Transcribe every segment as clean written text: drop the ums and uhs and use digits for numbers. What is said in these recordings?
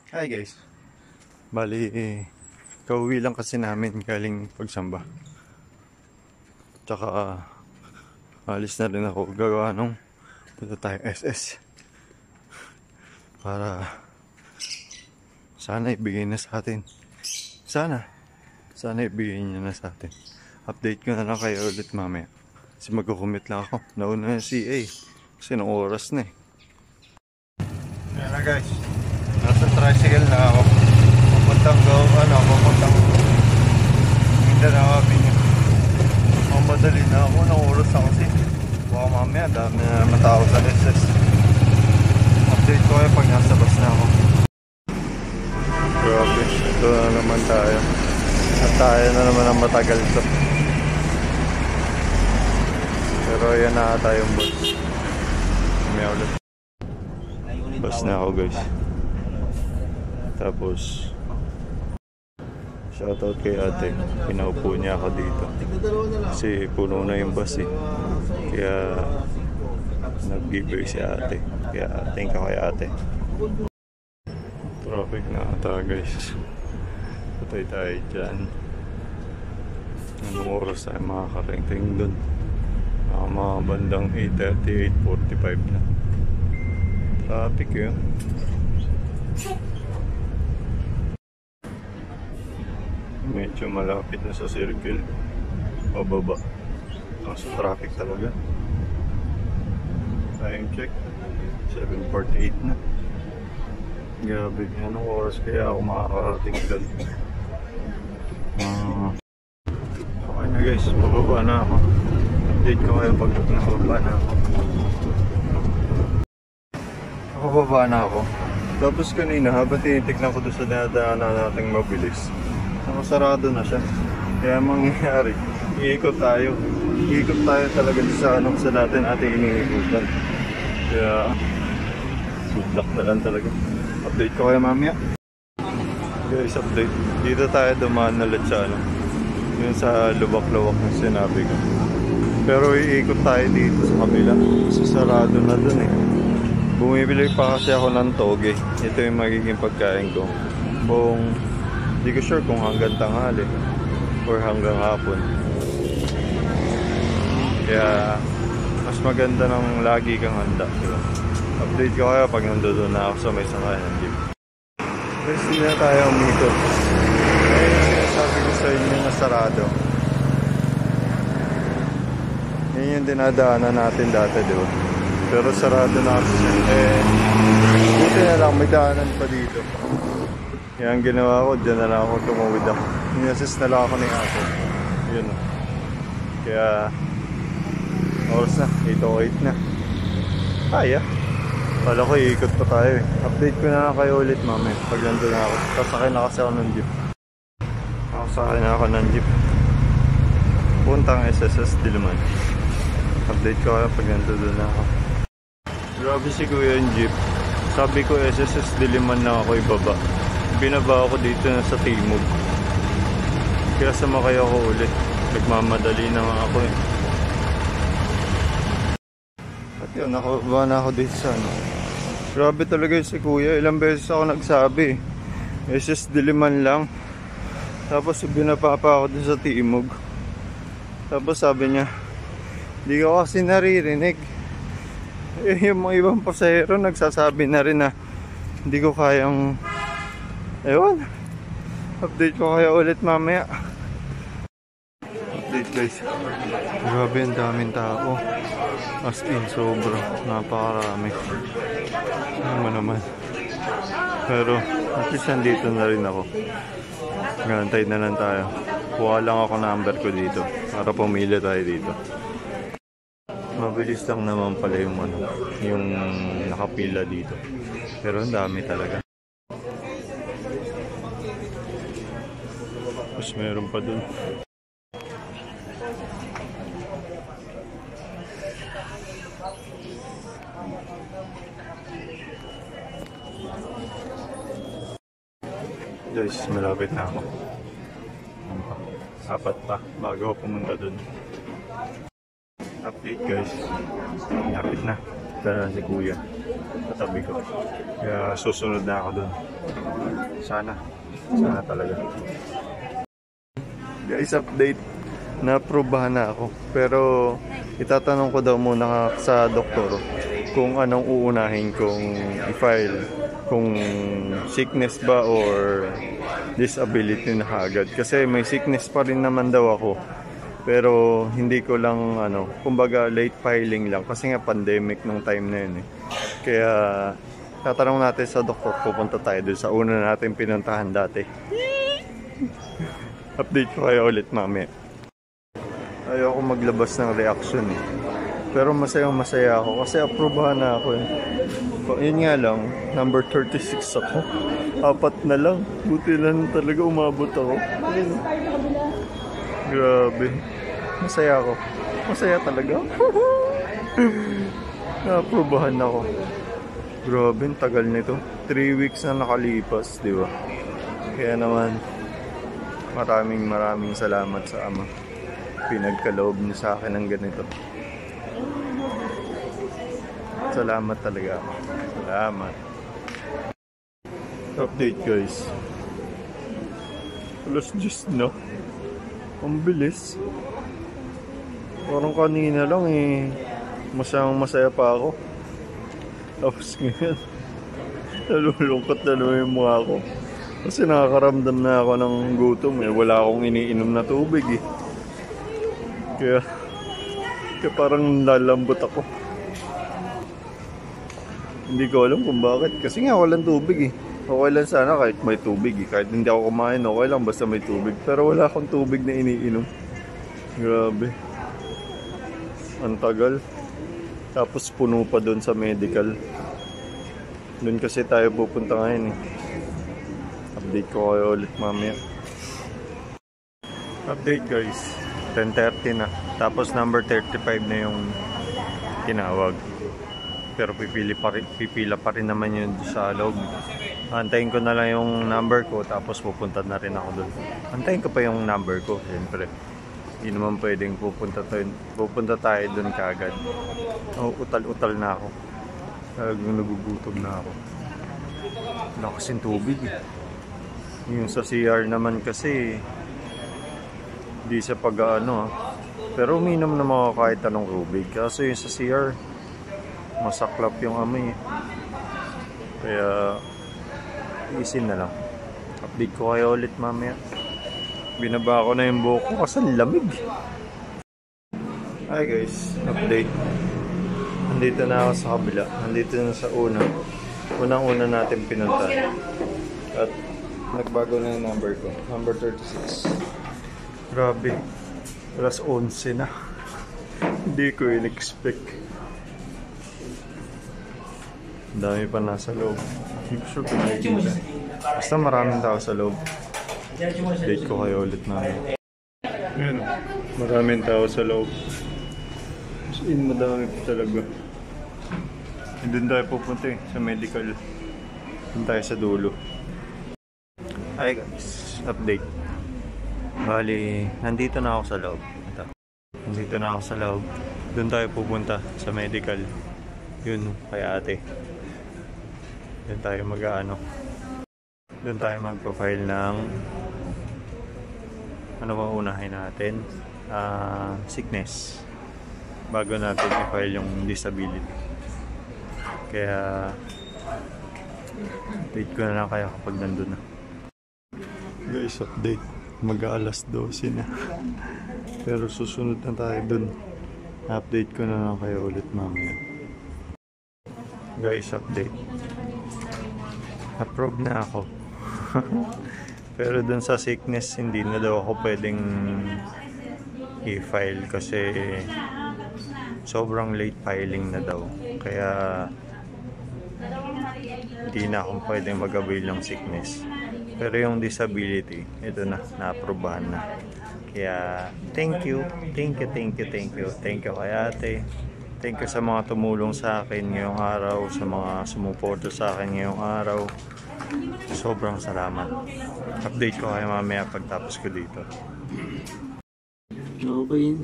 Hi guys. Bali, kauwi lang kasi namin galing pagsamba. Tsaka alis na rin ako gagawa nung punta tayo SS. Para sana ibigay na sa atin. Sana ibigay niya na sa atin. Update ko na lang kayo ulit mamaya. Kasi magkukumit lang ako. Nauna na CA. Kasi nung oras na eh. Ayan na guys. Nasa tricycle na ako. Papuntang Mindanao Avenue. Madali na ako. Nang oras na kasi. Baka mamaya dami na naman tao sa SS. Update ko kayo pag nasa bus na ako. Grabe. Ito na naman tayo. At tayo na naman ang matagal to. Pero yan na tayong bus. May ulit. Bus na ako guys. Tapos shoutout kay ate. Pinaupo niya ako dito. Kasi puno na yung bus eh. Kaya nag-giveaway si ate. Kaya thank you kay ate. Traffic na ata guys. Patay tayo dyan. Anong oras tayo makakarating dun? Mga bandang 8:30, 8:45 na. Traffic yun. Medyo malapit na sa circle. Pababa. Sa traffic talaga. Time check. 7:48 na. Grabe. Anong oras kaya ako makakarating dun? Okay na guys. Bababa na ako. Update ko kayo pag nakababa na ako. Nakababa na ako. Tapos kanina habang tinitignan ko doon sa dinadaanan nating mabilis, nakasarado na siya. Kaya mangyayari, iikot tayo. Iikot tayo talaga sa natin ating iniikutan. Kaya good luck na lang talaga. Update ko kayo mamaya. Guys, update. Dito tayo dumaan ulit sa yun sa lubak-lubak na sinabi ko. Pero iikot tayo dito sa kabila. Kasi sarado na dun eh. Bumibili pa kasi ako ng toge. Ito yung magiging pagkain ko. Hindi ko sure kung hanggang tanghali or hanggang hapon. Kaya mas maganda ng lagi kang handa, diba? Update ko kayo pag nandoon na ako sa may sakayan ng jeep. Guys, hindi na tayo umikot. Ayun, sabi ko sa inyo na sarado. Yan yung dinadaanan natin dati, diba? Pero sarado na kasi siya. Dito na lang, may daanan pa dito. Yan ang ginawa ko, dyan na lang ako tumawid ako. Inassist na lang ako ng aso. Yun. Kaya oras na, 8:08 na. Kaya. Kala ko iikot pa tayo eh. Update ko na kayo ulit mamaya pag nandun na ako. Sasakay na kasi ako ng jeep. Sasakay na ako ng jeep. Puntang SSS Diliman. Update ko kayo pag nandun na ako. Grabe si kuya yung jeep. Sabi ko SSS Diliman na ako ibaba. Binaba ako dito na sa Timog. Kaya sumakay ako ulit. Nagmamadali naman ako eh. At yun, nakababa na ako dito sa Grabe talaga si kuya. Ilang beses ako nagsabi SS Diliman lang. Tapos binaba pa ako dito sa Timog. Tapos sabi niya, hindi ko kasi naririnig. Yung mga ibang pasahero nagsasabi na rin na hindi ko kayang ewan. Update ko kayo ulit mamaya. Update guys. Grabe ang daming tao. As in sobra. Napakarami. Ano naman. Pero at least nandito na rin ako. Gantay na lang tayo. Kuha lang ako number ko dito para pumili tayo dito. Mabilis lang naman pala yung nakapila dito. Pero ang dami talaga. Mas meron pa dun. Guys, malapit na ako. Apat pa bago ako pumunta dun. Update guys. Lapit na. Tara si kuya. katabi ko. Kaya susunod na ako dun. Sana talaga. Guys, update. Na-aprobahan na ako. Pero itatanong ko daw muna sa doktor kung anong uunahin kong i-file. Kung sickness ba or disability na agad. Kasi may sickness pa rin naman daw ako. Pero hindi ko lang kumbaga late filing lang. Kasi nga pandemic nung time na yun eh. Kaya tatanong natin sa doktor, pupunta tayo doon sa una natin pinuntahan dati. Update ko kayo ulit mamaya. Ayoko maglabas ng reaction eh. Pero masaya ako kasi aprobahan na ako eh. Yun nga lang, number 36 ako. 4 na lang. Buti lang talaga umabot ako. Ayun. Grabe. Masaya ako. Masaya talaga. Naaprobahan ako. Grabe, tagal nito. 3 weeks na nakalipas, di ba? Kaya naman, maraming salamat sa Ama. Pinagkaloob niya sa akin ng ganito. Salamat talaga. Salamat. Update guys. Alas 10 na. Ang bilis. Parang kanina lang eh. Masaya pa ako. Tapos ngayon, nalulungkot na naman yung mukha ko. Kasi nakakaramdam na ako ng gutom eh. Wala akong iniinom na tubig eh. Kaya parang lalambot ako. Hindi ko alam kung bakit. Kasi nga walang tubig eh. Okay lang sana kahit may tubig eh. Kahit hindi ako kumain, okay lang basta may tubig. Pero wala akong tubig na iniinom. Grabe. Ang tagal. Tapos puno pa doon sa medical. Doon kasi tayo pupunta ngayon eh. Update ko kayo ulit mamaya. Update guys. 10:30 na. Tapos number 35 na yung tinawag. Pero pipila pa rin naman yun sa loob. Antayin ko na lang yung number ko tapos pupunta na rin ako doon. Antayin ko pa yung number ko, siyempre. Hindi naman pwedeng pupunta tayo doon kaagad. Utal-utal na ako. Nagugutom na ako. Wala kasing tubig eh. Yung sa CR naman kasi di sa pag-ano pero uminom na mga kahit anong tubig. Kaso yung sa CR masaklap yung amoy. Kaya isin na lang. Update ko kayo ulit mamaya. Binaba ko na yung buhok ko kasi lamig. Hi guys, update. Nandito na ako sa kabila. Nandito na sa unang-una natin pinunta. At nagbago na yung number ko. Number 36. Grabe. Alas 11 na. Hindi ko in-expect. Ang dami pa nasa loob. Hindi ko sure kung nakikita. Basta maraming tao sa loob. Date ko kayo ulit namin. Ayan. Maraming tao sa loob. As in, madami pa talaga. Doon tayo pupunta eh. Sa medical. Doon tayo sa dulo. Hi guys. Update. Bali, nandito na ako sa loob. Nandito na ako sa loob. Doon tayo pupunta sa medical. Yun, kay ate. Doon tayo doon tayo magpa-file ng ano ba unahin natin? Sickness. Bago natin i-file yung disability. Kaya update ko na lang kayo kapag nandun na. Guys, update. Mag-aalas 12 na. Pero susunod na tayo dun. Update ko na lang kayo ulit mamaya. Guys, update. Approve na ako. Pero dun sa sickness, hindi na daw ako pwedeng i-file kasi sobrang late filing na daw. Kaya hindi na akong pwedeng mag-avail ng sickness. Pero yung disability, ito na, na-aprobahan na. Kaya thank you kay ate. Thank you sa mga tumulong sa akin ngayong araw, sa mga sumuporto sa akin ngayong araw. Sobrang salamat. Update ko kayo mamaya pagtapos ko dito. Okay.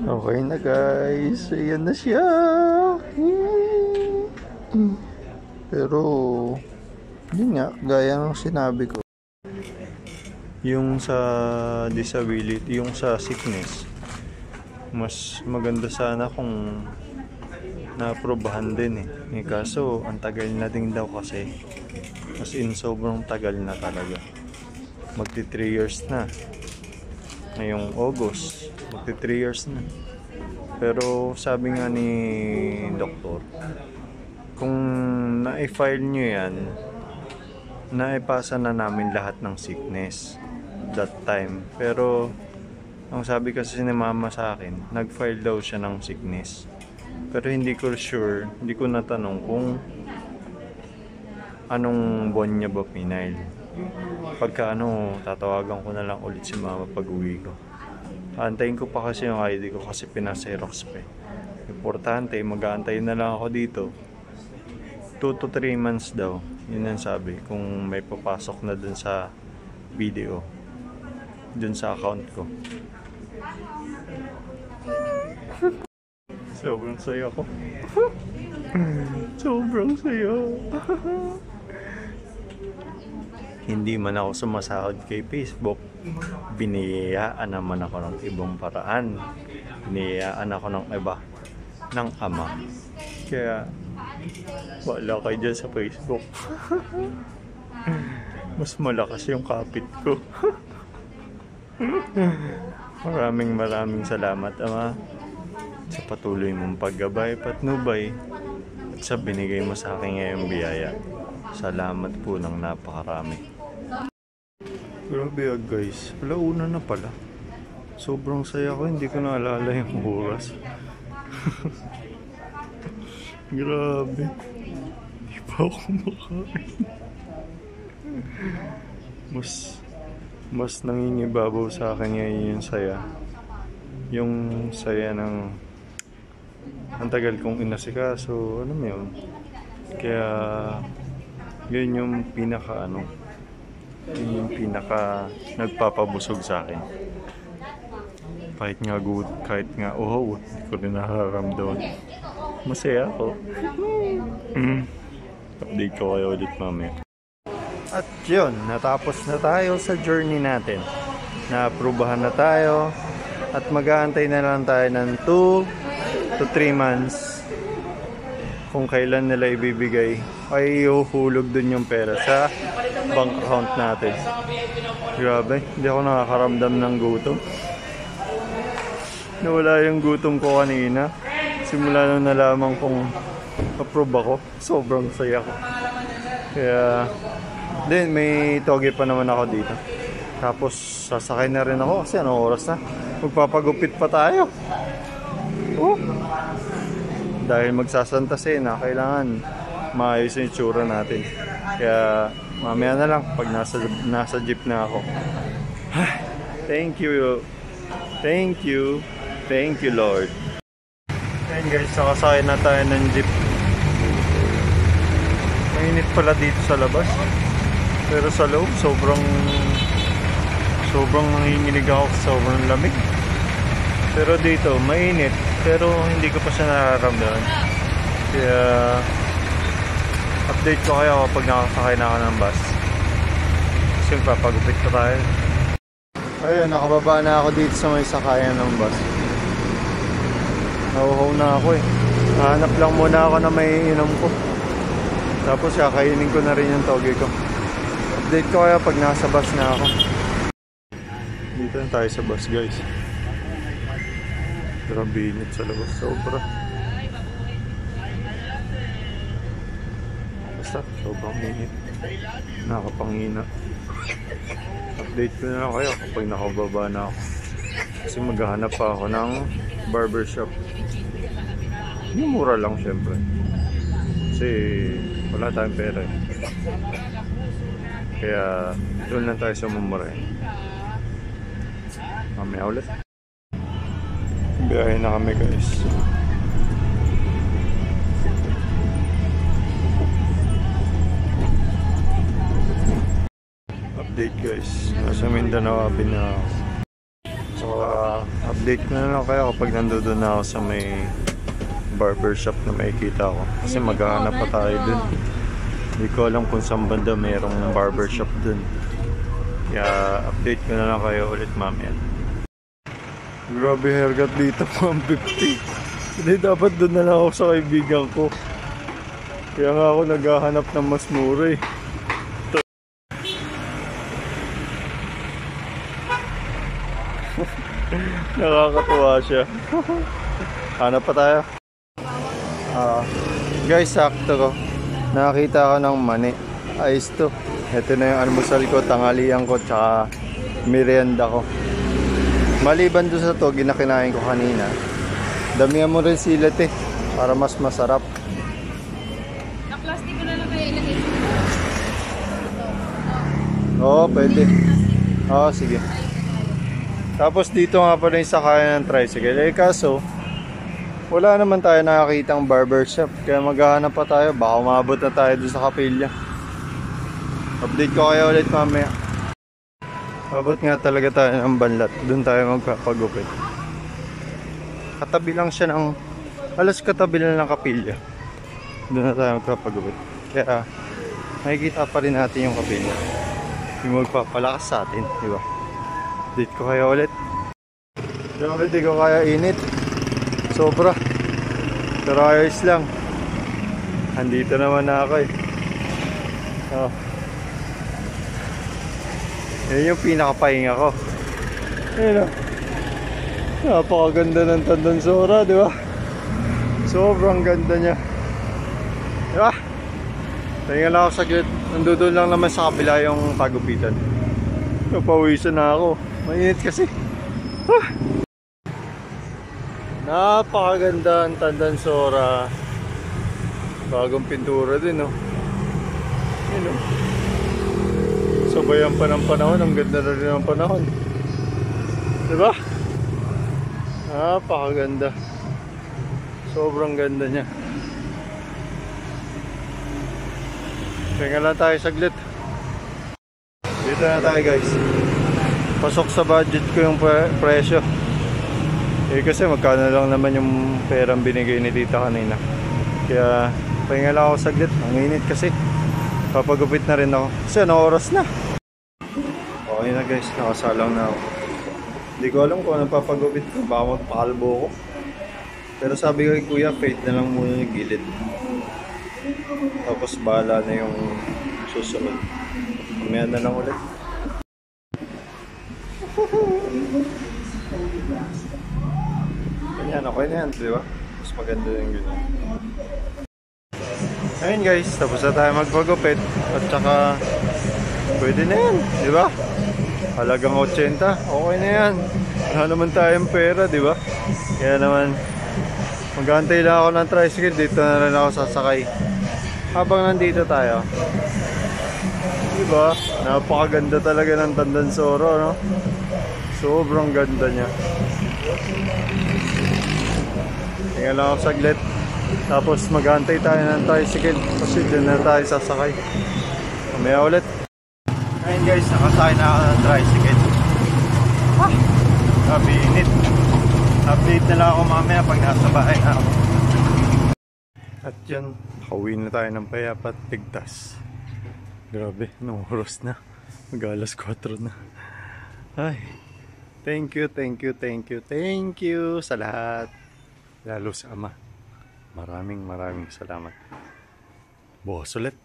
Okay na guys, ayan na siya. Pero yun nga, gaya ng sinabi ko, yung sa disability, yung sa sickness, mas maganda sana kung na-aprobahan din eh. Kaso ang tagal na din daw kasi, as in sobrang tagal na talaga. Magti 3 years na ngayong August, magti 3 years na. Pero sabi nga ni doktor, kung na-file nyo yan, naipasa na namin lahat ng sickness that time. Pero ang sabi kasi ni mama sa akin, nag-file daw siya ng sickness. Pero hindi ko sure, hindi ko natanong kung anong buwan niya ba pinail. Pagka tatawagan ko na lang ulit si mama pag uwi ko. Antayin ko pa kasi yung ID ko kasi pinasa-xerox pa eh. Importante, mag-aantay na lang ako dito. 2 to 3 months daw. Yun ang sabi. Kung may papasok na dun sa video. Dun sa account ko. Sobrang saya ko. Sobrang saya. Hindi man ako sumasahod kay Facebook. Biniyayaan naman ako ng ibang paraan. Biniyayaan ako ng iba. Ng ama. Kaya wala kayo dyan sa Facebook. Mas malakas yung kapit ko. Maraming salamat ama sa patuloy mong paggabay, patnubay at sa binigay mo sa akin ngayong biyaya. Salamat po ng napakarami. Grabe guys, alauna na pala. Sobrang saya ko, hindi ko naalala yung oras. Grabe. Hindi pa ako makain. Mas nangingibabaw sa akin ngayon yung saya. Yung saya ng ang tagal kong inasikaso, ano mo yun. Kaya yun yung pinaka yun yung pinaka nagpapabusog sa akin. Kahit nga good, kahit nga hindi ko rin nakaramdaman. Masaya ako. Update ko kayo ulit mamaya. At yun, natapos na tayo sa journey natin. Na-aprobahan na tayo. At mag-aantay na lang tayo ng 2 to 3 months. Kung kailan nila ibibigay, ay ihuhulog dun yung pera sa bank account natin. Grabe, hindi ako nakakaramdam ng gutom. Nawala yung gutom ko kanina. Simula nung nalaman kong approve ako, sobrang saya ko. Kaya, then may toge pa naman ako dito. Tapos sasakay na rin ako kasi anong oras na? Magpapagupit pa tayo. Dahil magsasanta na, kailangan maayos yung itsura natin. Kaya mamaya na lang pag nasa jeep na ako. Thank you. Thank you. Thank you Lord. Ayan guys, nakasakay na tayo ng jeep. Mainit pala dito sa labas. Pero sa loob, sobrang nanginginig ako, sobrang lamig. Pero dito, mainit. Pero hindi ko pa siya nararamdaman. Kaya update ko kayo kapag nakasakay na ako ng bus. Kasi papagupit pa tayo. Ayun, nakababa na ako dito sa may sakayan ng bus. Nauhaw na ako eh. Hanap lang muna ako na may inom ko. Tapos kakainin ko na rin yung toge ko. Update ko kaya pag nasa bus na ako. Dito na tayo sa bus guys. Grabe init sa labas. Sobra. Basta sobrang init. Nakapangina. Update ko na lang kayo kapag nakababa na ako. Kasi maghahanap pa ako ng barbershop. Yung mura lang syempre. Kasi wala tayong pera eh. Kaya doon lang tayo sa mumura eh. Mamaya ulit. Biyahe na kami guys. Update guys. Nasa Mindanao na ako. So update ko na lang kayo kapag nandoon na ako sa may barbershop na makikita ko. Kasi maghahanap pa tayo dun. Hindi ko alam kung saan banda mayroong barbershop dun. Kaya update ko na lang kayo ulit mamaya. Grabe haircut dito, 150. Hindi, dapat doon na lang ako sa kaibigan ko. Kaya nga ako naghahanap ng mas mura eh. Nakakatuwa siya. Hanap pa tayo. Guys, sakto ko. Nakakita ko ng mani. Ayos to. Ito na yung almusal ko, tanghalian ko, tsaka merienda ko. Maliban doon sa to, ginakinain ko kanina. Damihan mo rin silat eh, para mas masarap. Na-plastic ko na lang kayo ilagay. Oo, pwede. Oo, sige. Tapos dito nga pala yung sakayan ng tricycle. Eh kaso, wala naman tayo nakakitang barbershop. Kaya maghahanap pa tayo. Baka umabot na tayo doon sa kapilya. Update ko kayo ulit mamaya. Abot nga talaga tayo ng banlat. Doon tayo magpapagupit. Katabi lang siya ng... Alas katabi lang ng kapilya. Doon na tayo magpapagupit. Kaya makikita pa rin natin yung kapilya. Yung magpapalakas sa atin. Diba? Update ko kayo ulit. Grabe, di ko kaya init. Sobra. Pero ayos lang. Andito naman na ako eh. Oh. Yan yung pinakapahinga ko. Ayun o. Napakaganda ng Tandansora, di ba? Sobrang ganda niya. Di ba? Pahinga lang ako saglit. Nandudun lang naman sa kabila yung pagupitan. Napawisan na ako. Mainit kasi. Napakaganda ang Tandansora. Bagong pintura din, no? Yun, no? Sabayan pa ng panahon. Ang ganda na rin ng panahon. Diba? Napakaganda. Sobrang ganda niya. Tingnan lang tayo saglit. Dito na tayo, guys. Pasok sa budget ko yung presyo. Eh kasi magkano lang naman yung perang binigay ni tita kanina. Kaya pahinga lang ako saglit. Ang init kasi. Papagupit na rin ako. Kasi ano oras na? Okay na guys, nakasalang na ako. Hindi ko alam kung anong papagupit ko. Baka magpakalbo ko. Pero sabi ko kay kuya, fade na lang muna yung gilid. Tapos bahala na yung susunod. Mamaya na lang ulit. Ganyan, okay na yan, di ba? Mas maganda yung ganyan. Ayun guys, tapos na tayo magpagupit. At saka, pwede na yan, di ba? Halagang 80, okay na yan. Wala naman tayong pera, di ba? Kaya naman, mag-aantay lang ako ng tricycle. Dito na rin ako sasakay. Habang nandito tayo. Di ba? Napakaganda talaga ng Tandansora, no? Sobrang ganda niya. Tingnan lang ako saglit. Tapos mag-aantay tayo ng tricycle. Kasi dyan na tayo sasakay. Mamaya ulit. Ayun guys, nakasakay na ako ng tricycle. Grabe init. Update na lang ako mamaya pag nasa bahay na ako. At yan, nakauwi na tayo ng Payapat Ligtas. Grabe, nung oras na. Mag-alas 4 na. Ay, thank you sa lahat. Lalo sa ama. Maraming salamat. Bukas ulit.